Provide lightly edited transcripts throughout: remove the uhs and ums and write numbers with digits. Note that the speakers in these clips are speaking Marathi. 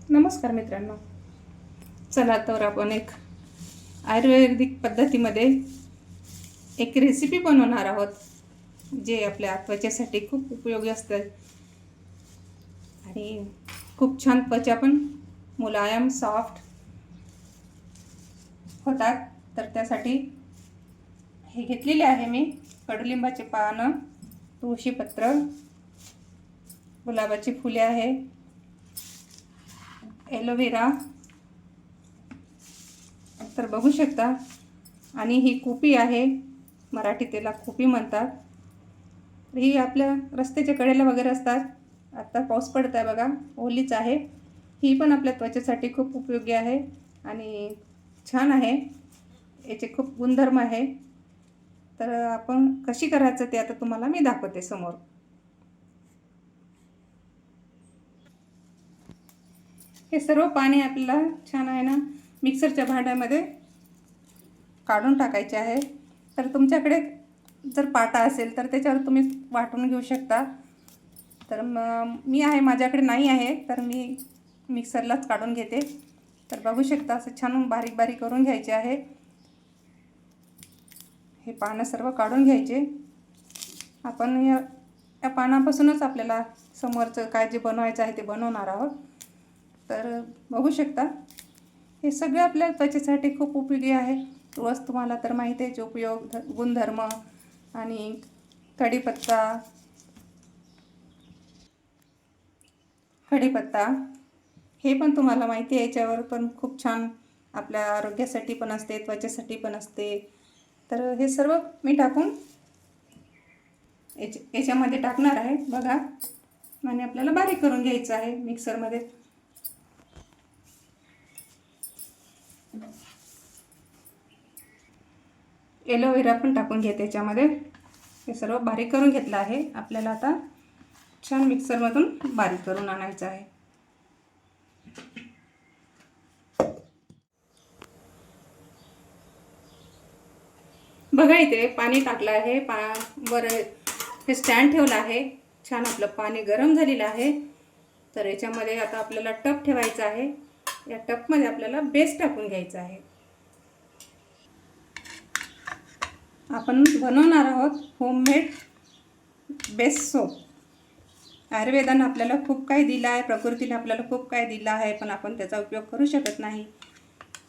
नमस्कार मित्रांनो, चला तर आपण एक आयुर्वेदिक पद्धतीमध्ये एक रेसिपी बनवणार आहोत जे आपल्या त्वचेसाठी खूप उपयोगी असतं आणि खूप छान त्वचा पण मुलायम सॉफ्ट होतात. तर त्यासाठी हे घेतलेले आहे मी कडुलिंबाचे पानं, तुळशीपत्र, गुलाबाची फुले आहे, एलोवेरा तर बघू शकता, आणि ही कुपी आहे, मराठी त्याला कुपी म्हणतात. ही आपल्या रस्त्याच्या कडेला वगैरे असतात. आता पाऊस पडत आहे बघा, ओलीच आहे. ही पण आपल्या त्वचेसाठी खूप उपयोगी आहे आणि छान आहे. याचे खूप गुणधर्म आहे. तर आपण कशी करायचं ते आता तुम्हाला मी दाखवते समोर. हे सर्व पाणी आपल्याला छान आहे ना मिक्सरच्या भांड्यामध्ये काढून टाकायचे आहे. तर तुमच्याकडे जर पाटा असेल तर त्याच्यावर तुम्ही वाटून घेऊ शकता. तर मी आहे, माझ्याकडे नाही आहे, तर मी मिक्सरलाच काढून घेते. तर बघू शकता, असं छान बारीक बारीक करून घ्यायचे आहे. हे पानं सर्व काढून घ्यायचे. आपण या पानापासूनच आपल्याला समोरचं काय जे बनवायचं आहे ते बनवणार आहोत. तर बघू शकता, हे सगळं आपल्या त्वचेसाठी खूप उपयोगी आहे. तुळस तुम्हाला तर माहिती आहे उपयोग गुणधर्म, आणि कढीपत्ता हे पण तुम्हाला माहिती आहे. याच्यावर पण खूप छान आपल्या आरोग्यासाठी पण असते, त्वचेसाठी पण असते. तर हे सर्व मी टाकून याच्यामध्ये टाकणार आहे बघा, आणि आपल्याला बारीक करून घ्यायचं आहे मिक्सरमध्ये. एलोवेरा पण टाकून घे त्याच्यामध्ये. हे सर्व बारीक करून घेतलं आहे. आपल्याला आता छान मिक्सरमधून बारीक करून आणायचं आहे. बघा, इथे पाणी टाकलं आहे. वर हे स्टँड ठेवलं आहे. छान आपलं पाणी गरम झालेलं आहे. तर याच्यामध्ये आता आपल्याला टप ठेवायचा आहे. या टपमध्ये आपल्याला बेस टाकून घ्यायचा आहे. आपण बनवणार आहोत होममेड बेस सोप. आयुर्वेदानं आपल्याला खूप काही दिलं आहे, प्रकृतीने आपल्याला खूप काही दिलं आहे, पण आपण त्याचा उपयोग करू शकत नाही.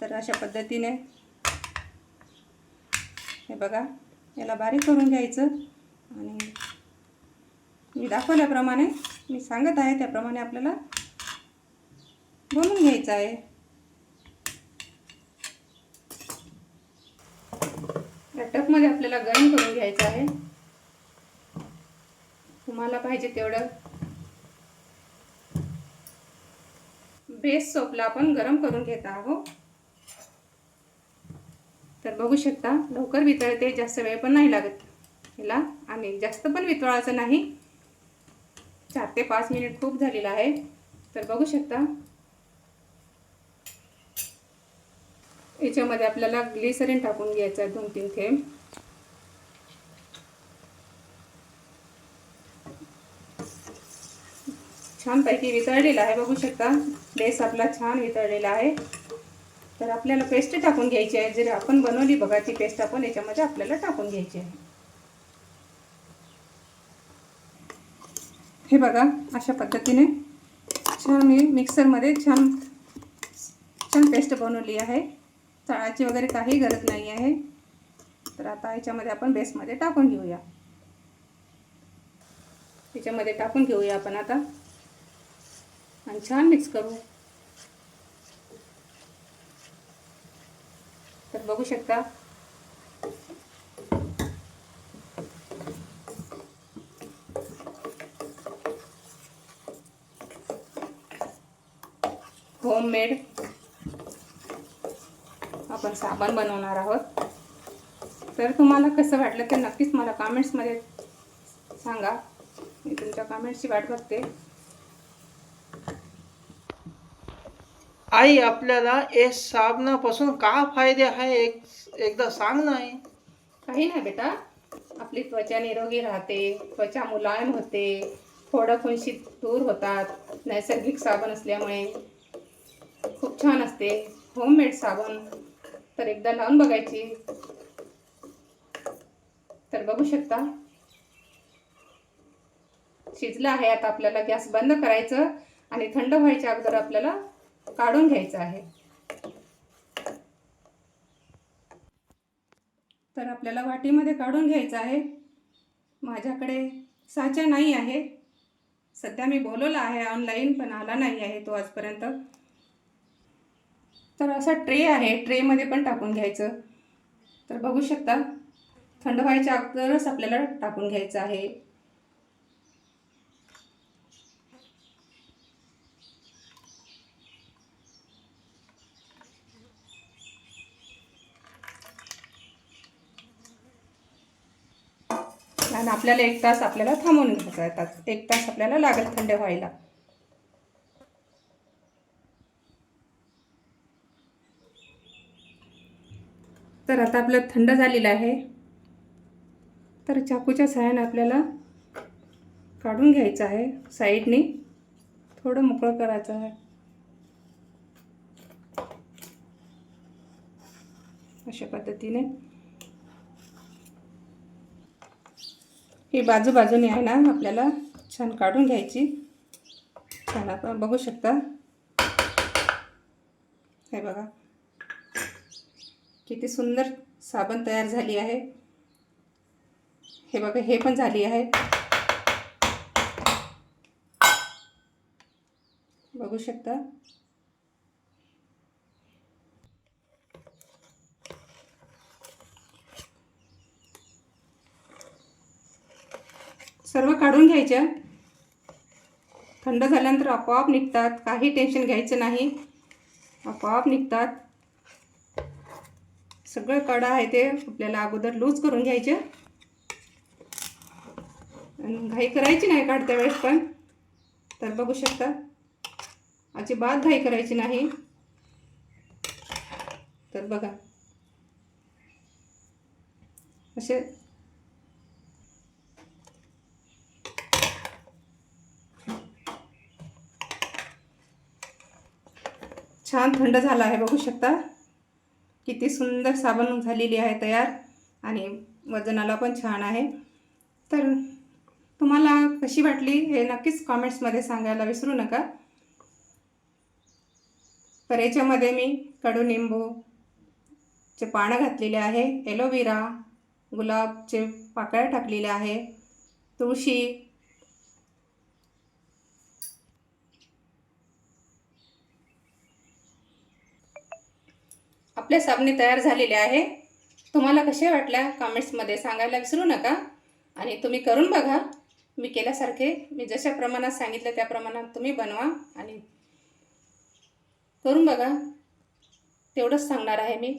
तर अशा पद्धतीने हे बघा, याला बारीक करून घ्यायचं आणि मी दाखवल्याप्रमाणे, मी सांगत आहे त्याप्रमाणे आपल्याला बनवून घ्यायचं आहे. या टपमध्ये आपल्याला गरम करून घ्यायचं आहे. तुम्हाला पाहिजे तेवढं बेस सोपला आपण गरम करून घेत आहोत. तर बघू शकता, लवकर वितळते, जास्त वेळ पण नाही लागत याला, आणि जास्त पण वितळायचं नाही. 4 ते 5 मिनिट खूप झालेलं आहे. तर बघू शकता, याच्यामध्ये आपल्याला ग्लिसरीन टाकून घ्यायचं आहे 2-3 थेंब. छानपैकी वितळलेला आहे. बघू शकता, बेस आपला छान वितळलेला आहे. तर आपल्याला पेस्ट टाकून घ्यायची आहे. जर आपण बनवली बघा ती पेस्ट, आपण याच्यामध्ये आपल्याला टाकून घ्यायची आहे. हे बघा, अशा पद्धतीने छान मी मिक्सरमध्ये छान पेस्ट बनवली आहे. चाळायची वगैरे काही गरज नाही आहे. तर आता याच्यामध्ये आपण बेसमध्ये टाकून घेऊया. याच्यामध्ये टाकून घेऊया आपण आता, आणि छान मिक्स करू. तर बघू शकता, होममेड आपण साबण बनवणार आहोत. तर तुम्हाला कसं वाटलं ते नक्कीच मला कमेंट्समध्ये सांगा. मी तुमच्या कमेंट्सची वाट बघते. आई, आपल्याला या साबणापासून का फायदे आहे एकदा सांग ना आई. काही नाही बेटा, आपली त्वचा निरोगी राहते, त्वचा मुलायम होते, फोडाफुंशी दूर होतात नैसर्गिक साबण असल्यामुळे. खूप छान असते होममेड साबण. तर एकदा लावून बघायची. तर बघू शकता शिजलं आहे. आता आपल्याला गॅस बंद करायचं आणि थंड व्हायच्या अगोदर आपल्याला काढून घ्यायचं आहे. तर आपल्याला वाटीमध्ये काढून घ्यायचं आहे. माझ्याकडे साचा नाही आहे. सध्या मी बोलवला आहे ऑनलाईन, पण आला नाही आहे तो आजपर्यंत. तर असा ट्रे आहे, ट्रेमध्ये पण टाकून घ्यायचं. तर बघू शकता थंड व्हायच्या अगोदरच आपल्याला टाकून घ्यायचं आहे. आणि आपल्याला 1 तास आपल्याला थांबवून घ्यायचं आहे. 1 तास आपल्याला लागेल थंड व्हायला. तर आता आपलं थंड झालेलं आहे. तर चाकूच्या सहाय्याने आपल्याला काढून घ्यायचं आहे. साईडने थोडं मोकळं करायचं आहे. अशा पद्धतीने ही बाजूबाजूने आहे ना आपल्याला छान काढून घ्यायची. छान आपण बघू शकता. हे बघा किती सुंदर साबण तयार झाली आहे. हे बघा हे पण झाली आहे. बघू शकता. सर्व काढून घ्यायच्या. थंड झाल्यानंतर आपोआप निघतात. काही टेन्शन घ्यायचं नाही, आपोआप निघतात. सगळं कडा आहे ते आपल्याला अगोदर लूज करून घ्यायचे. आणि घाई करायची नाही काढत्या वेळेस पण. तर बघू शकता अजिबात घाई करायची नाही. तर बघा असे छान थंड झाला आहे. बघू शकता किती सुंदर साबण झालेली आहे तयार. आणि वजनाला पण छान आहे. तर तुम्हाला कशी वाटली हे नक्कीच कॉमेंट्समध्ये सांगायला विसरू नका. तर याच्यामध्ये मी कडुनिंबूचे पानं घातलेले आहे, एलोवेरा, गुलाबचे पाकळ्या टाकलेल्या आहे, तुळशी, आपले साबणे तयार झालेले आहे. तुम्हाला कसे वाटल्या कमेंट्समध्ये सांगायला विसरू नका. आणि तुम्ही करून बघा. मी केल्यासारखे मी जशा प्रमाणात सांगितलं त्या प्रमाणात तुम्ही बनवा आणि करून बघा. तेवढंच सांगणार आहे मी.